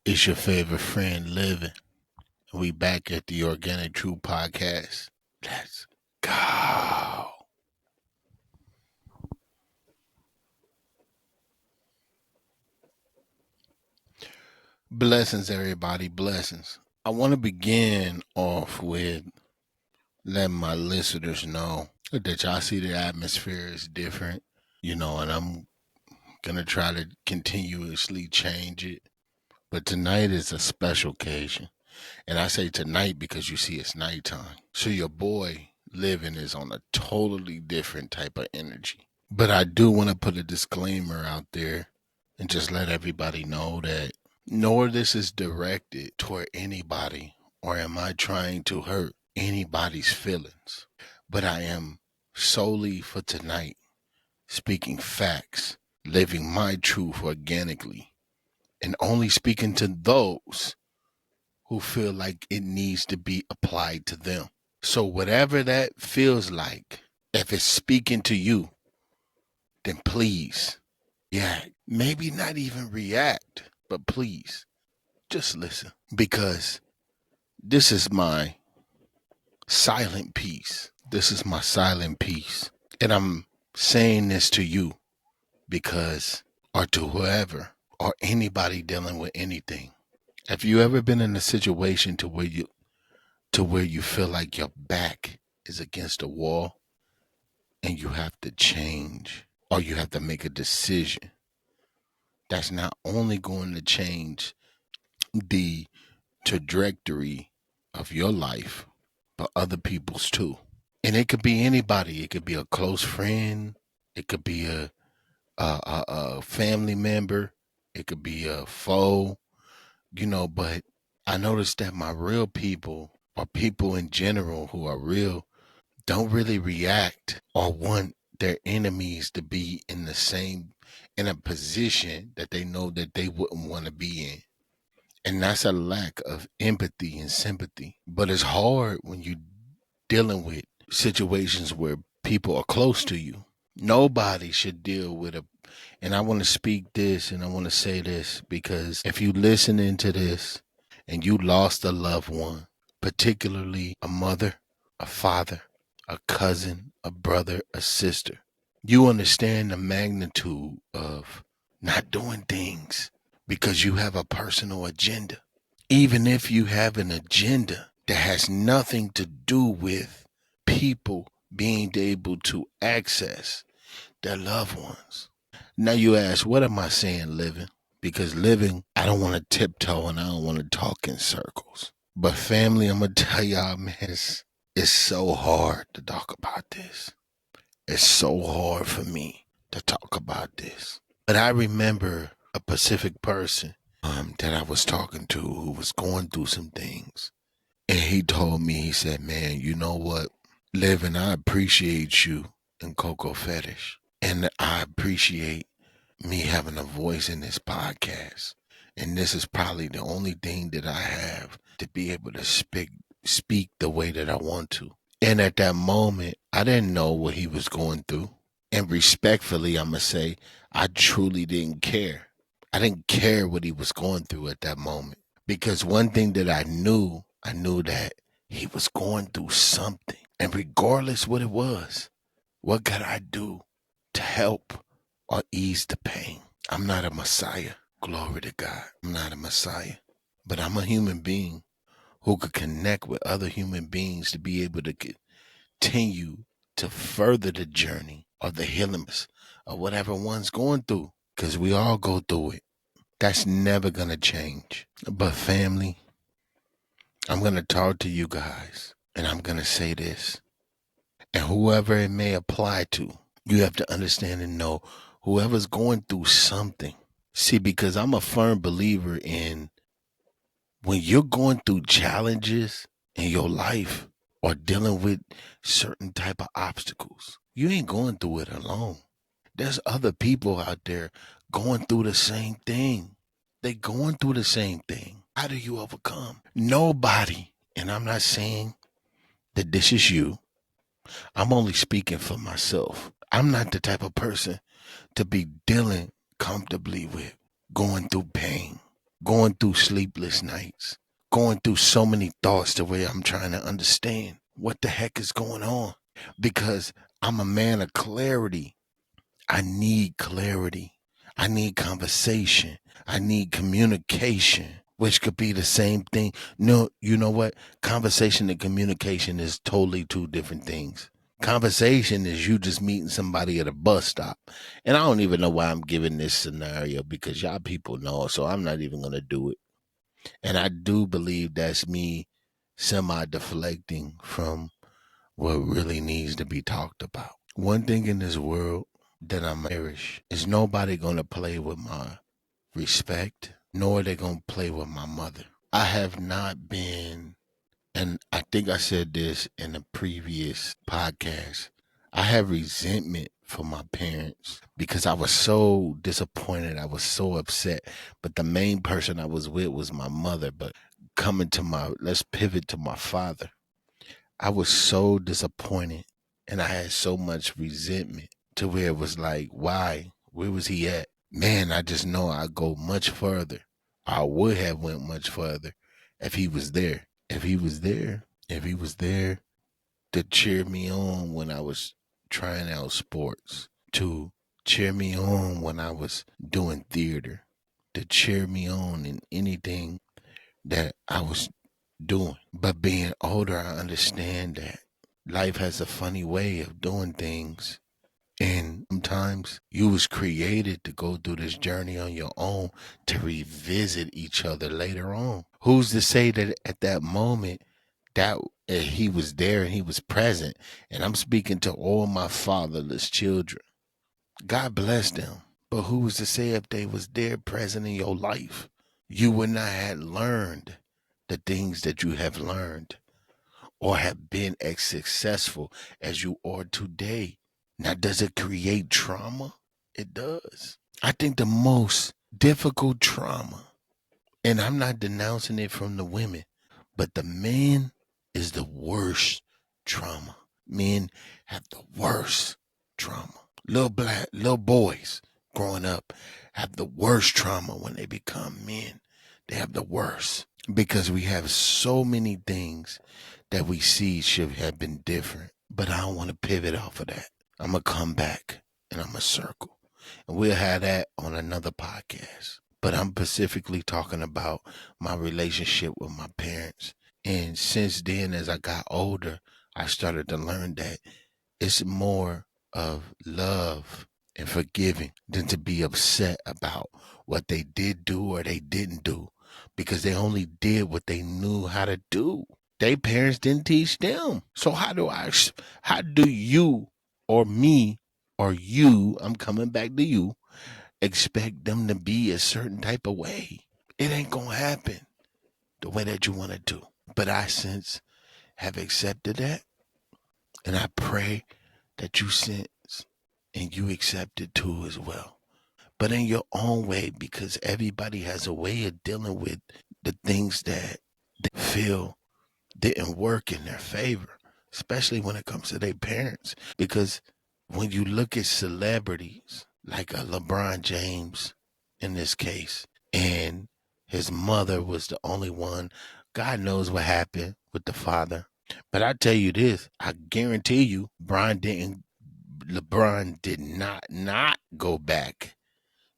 It's your favorite friend, Living. We back at the Organic True Podcast. Let's go. Blessings, everybody. Blessings. I want to begin off with letting my listeners know that y'all see the atmosphere is different, and I'm going to try to continuously change it. But tonight is a special occasion. And I say tonight because you see it's nighttime. So your boy Living is on a totally different type of energy. But I do want to put a disclaimer out there and just let everybody know that nor this is directed toward anybody or am I trying to hurt anybody's feelings. But I am solely for tonight speaking facts, living my truth organically, and only speaking to those who feel like it needs to be applied to them. So whatever that feels like, if it's speaking to you, then please, maybe not even react, but please just listen, because this is my silent piece. This is my silent piece. And I'm saying this to you because, or to whoever, or anybody dealing with anything. Have you ever been in a situation to where you feel like your back is against a wall and you have to change or you have to make a decision that's not only going to change the trajectory of your life, but other people's too? And it could be anybody. It could be a close friend. It could be a family member. It could be a foe, but I noticed that my real people, or people in general who are real, don't really react or want their enemies to be in a position that they know that they wouldn't want to be in. And that's a lack of empathy and sympathy. But it's hard when you're dealing with situations where people are close to you. Nobody should deal with and I want to speak this and I want to say this, because if you listening to this and you lost a loved one, particularly a mother, a father, a cousin, a brother, a sister, you understand the magnitude of not doing things because you have a personal agenda. Even if you have an agenda that has nothing to do with people being able to access their loved ones. Now you ask, what am I saying, Living? Because living, I don't want to tiptoe and I don't want to talk in circles. But family, I'm going to tell y'all, man, it's so hard to talk about this. It's so hard for me to talk about this. But I remember a Pacific person that I was talking to who was going through some things. And he told me, he said, man, you know what? Living, I appreciate you and Coco Fetish. And I appreciate me having a voice in this podcast. And this is probably the only thing that I have to be able to speak the way that I want to. And at that moment, I didn't know what he was going through. And respectfully, I'm going to say, I truly didn't care. I didn't care what he was going through at that moment. Because one thing that I knew that he was going through something. And regardless what it was, what could I do to help or ease the pain? I'm not a messiah. Glory to God. I'm not a messiah. But I'm a human being who could connect with other human beings to be able to continue to further the journey or the healing of whatever one's going through. Because we all go through it. That's never going to change. But family, I'm going to talk to you guys and I'm going to say this. And whoever it may apply to, you have to understand and know whoever's going through something. See, because I'm a firm believer in when you're going through challenges in your life or dealing with certain type of obstacles, you ain't going through it alone. There's other people out there going through the same thing. They going through the same thing. How do you overcome? Nobody, and I'm not saying that this is you. I'm only speaking for myself. I'm not the type of person to be dealing comfortably with going through pain. going through sleepless nights, going through so many thoughts the way I'm trying to understand what the heck is going on. Because I'm a man of clarity. I need clarity. I need conversation. I need communication, which could be the same thing. No, you know what? Conversation and communication is totally two different things. Conversation is you just meeting somebody at a bus stop. And I don't even know why I'm giving this scenario because y'all people know, so I'm not even going to do it. And I do believe that's me semi deflecting from what really needs to be talked about. One thing in this world that I cherish is nobody gonna play with my respect, nor are they gonna play with my mother. I have not been, and I think I said this in a previous podcast, I have resentment for my parents because I was so disappointed. I was so upset. But the main person I was with was my mother. But let's pivot to my father. I was so disappointed and I had so much resentment to where it was like, why? Where was he at? Man, I just know I'd go much further. I would have went much further if he was there. If he was there to cheer me on when I was trying out sports, to cheer me on when I was doing theater, to cheer me on in anything that I was doing. But being older, I understand that life has a funny way of doing things. And sometimes you was created to go through this journey on your own to revisit each other later on. Who's to say that at that moment that he was there and he was present? And I'm speaking to all my fatherless children. God bless them. But who was to say if they was there present in your life, you would not have learned the things that you have learned or have been as successful as you are today. Now, does it create trauma? It does. I think the most difficult trauma, and I'm not denouncing it from the women, but the men is the worst trauma. Men have the worst trauma. Little boys growing up have the worst trauma when they become men. They have the worst because we have so many things that we see should have been different. But I don't want to pivot off of that. I'm going to come back and I'm going to circle. And we'll have that on another podcast. But I'm specifically talking about my relationship with my parents. And since then, as I got older, I started to learn that it's more of love and forgiving than to be upset about what they did do or they didn't do because they only did what they knew how to do. Their parents didn't teach them. So how do you or me or you, I'm coming back to you, expect them to be a certain type of way? It ain't gonna happen the way that you want it to. But I since have accepted that, and I pray that you sense and you accept it too as well. But in your own way, because everybody has a way of dealing with the things that they feel didn't work in their favor, especially when it comes to their parents. Because when you look at celebrities like a LeBron James in this case, and his mother was the only one, God knows what happened with the father. But I tell you this, I guarantee you, LeBron did not go back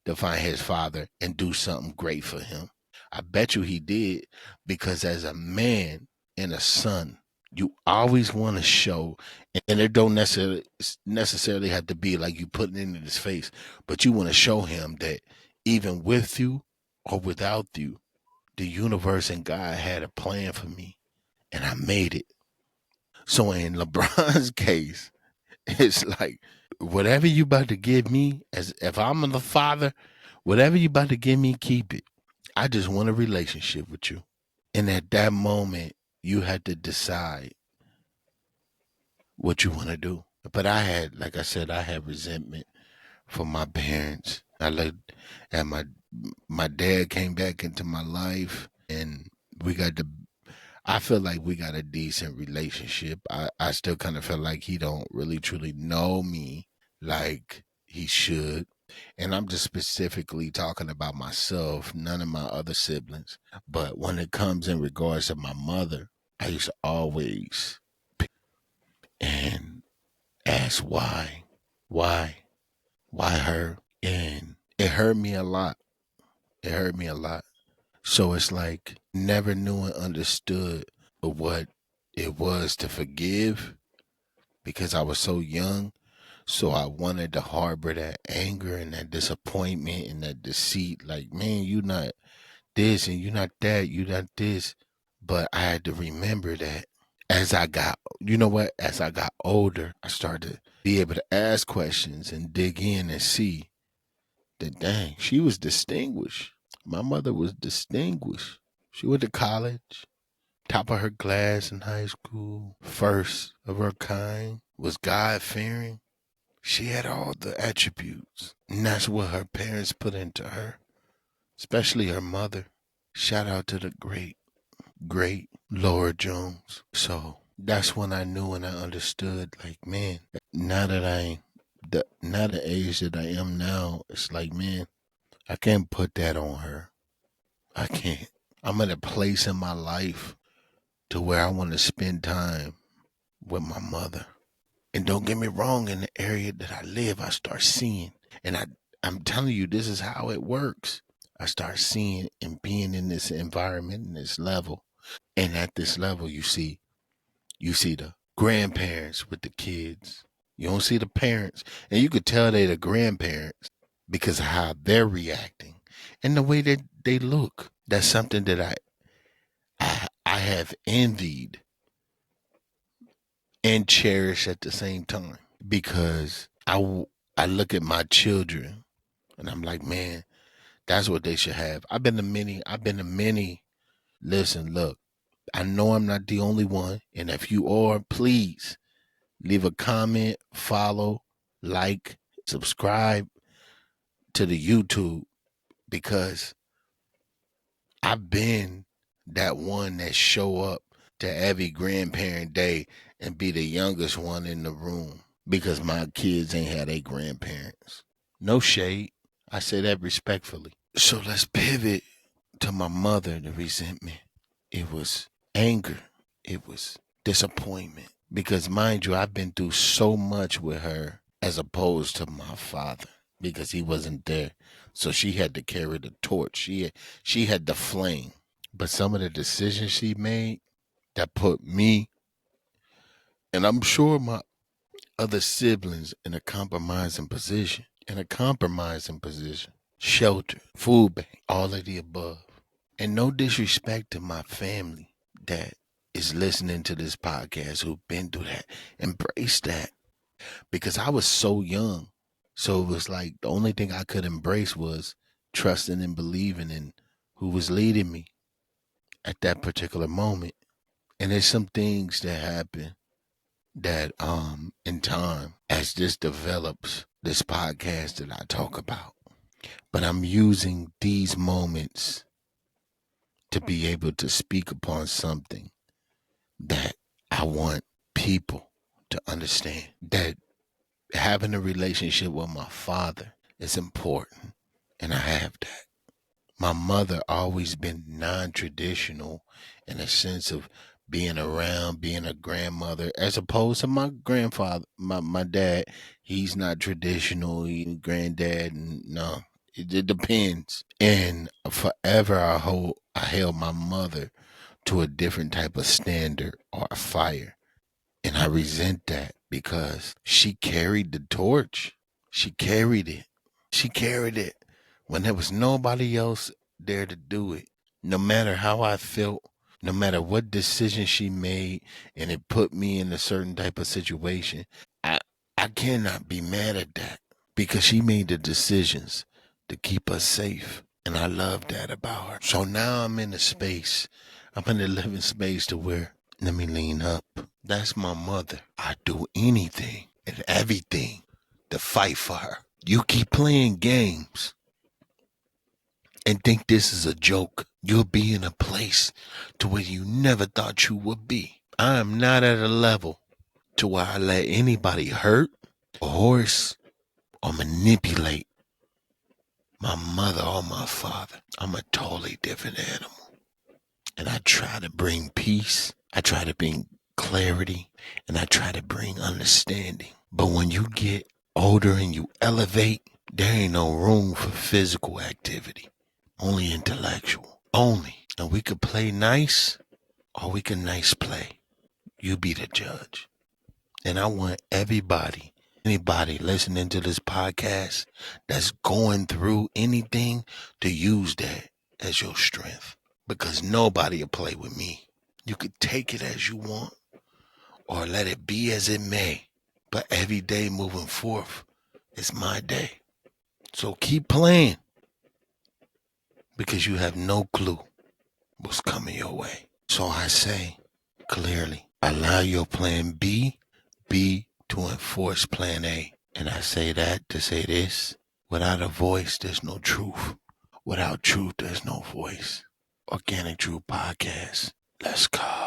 to find his father and do something great for him. I bet you he did because as a man and a son, you always want to show, and it don't necessarily have to be like you putting it in his face, but you want to show him that even with you or without you, the universe and God had a plan for me, and I made it. So in LeBron's case, it's like whatever you about to give me, as if I'm the father, whatever you about to give me, keep it. I just want a relationship with you. And at that moment, you had to decide what you want to do. But I had, like I said, I had resentment for my parents. I looked at my dad came back into my life, and we got to. I feel like we got a decent relationship. I still kind of feel like he don't really truly know me like he should. And I'm just specifically talking about myself, none of my other siblings. But when it comes in regards to my mother, I used to always and ask why, why her? And it hurt me a lot. It hurt me a lot. So it's like never knew and understood what it was to forgive because I was so young. So I wanted to harbor that anger and that disappointment and that deceit. Like, man, you not this and you not that, you not this. But I had to remember that as I got, you know what, as I got older, I started to be able to ask questions and dig in and see that, dang, she was distinguished. My mother was distinguished. She went to college, top of her class in high school, first of her kind, was God fearing. She had all the attributes. And that's what her parents put into her, especially her mother. Shout out to the great Laura Jones. So that's when I knew and I understood, like, man, now that now the age that I am now, it's like, man, I can't put that on her. I can't. I'm at a place in my life to where I want to spend time with my mother. And don't get me wrong, in the area that I live, I start seeing, and I'm telling you, this is how it works. I start seeing and being in this environment, in this level. And at this level, you see the grandparents with the kids. You don't see the parents. And you could tell they're the grandparents because of how they're reacting and the way that they look. That's something that I have envied and cherished at the same time because I look at my children and I'm like, man, that's what they should have. I've been to many. Listen, look, I know I'm not the only one. And if you are, please leave a comment, follow, like, subscribe to the YouTube because I've been that one that show up to every grandparent day and be the youngest one in the room because my kids ain't had their grandparents. No shade. I say that respectfully. So let's pivot to my mother, the resentment. It was anger. It was disappointment. Because mind you, I've been through so much with her as opposed to my father because he wasn't there. So she had to carry the torch. She had the flame. But some of the decisions she made that put me and I'm sure my other siblings in a compromising position. Shelter, food bank, all of the above. And no disrespect to my family that is listening to this podcast who've been through that. Embrace that. Because I was so young. So it was like the only thing I could embrace was trusting and believing in who was leading me at that particular moment. And there's some things that happen that in time as this develops, this podcast that I talk about. But I'm using these moments to be able to speak upon something that I want people to understand, that having a relationship with my father is important, and I have that. My mother always been non-traditional in a sense of being around, being a grandmother, as opposed to my grandfather, my dad. He's not traditional. He's granddad, and no, it depends. And forever, I held my mother to a different type of standard or a fire. And I resent that because she carried the torch. She carried it. She carried it when there was nobody else there to do it. No matter how I felt, no matter what decision she made, and it put me in a certain type of situation, I I cannot be mad at that because she made the decisions to keep us safe. And I love that about her. So now I'm in a space, I'm in a living space to where, let me lean up. That's my mother. I do anything and everything to fight for her. You keep playing games and think this is a joke. You'll be in a place to where you never thought you would be. I am not at a level to where I let anybody hurt, or horse, or manipulate my mother or my father. I'm a totally different animal. And I try to bring peace. I try to bring clarity. And I try to bring understanding. But when you get older and you elevate, there ain't no room for physical activity. Only intellectual. Only. And we could play nice or we can nice play. You be the judge. And I want anybody listening to this podcast that's going through anything to use that as your strength. Because nobody will play with me. You could take it as you want or let it be as it may. But every day moving forth is my day. So keep playing because you have no clue what's coming your way. So I say clearly, allow your plan B to enforce plan A. And I say that to say this, without a voice, there's no truth. Without truth, there's no voice. Organic Truth Podcast. Let's go.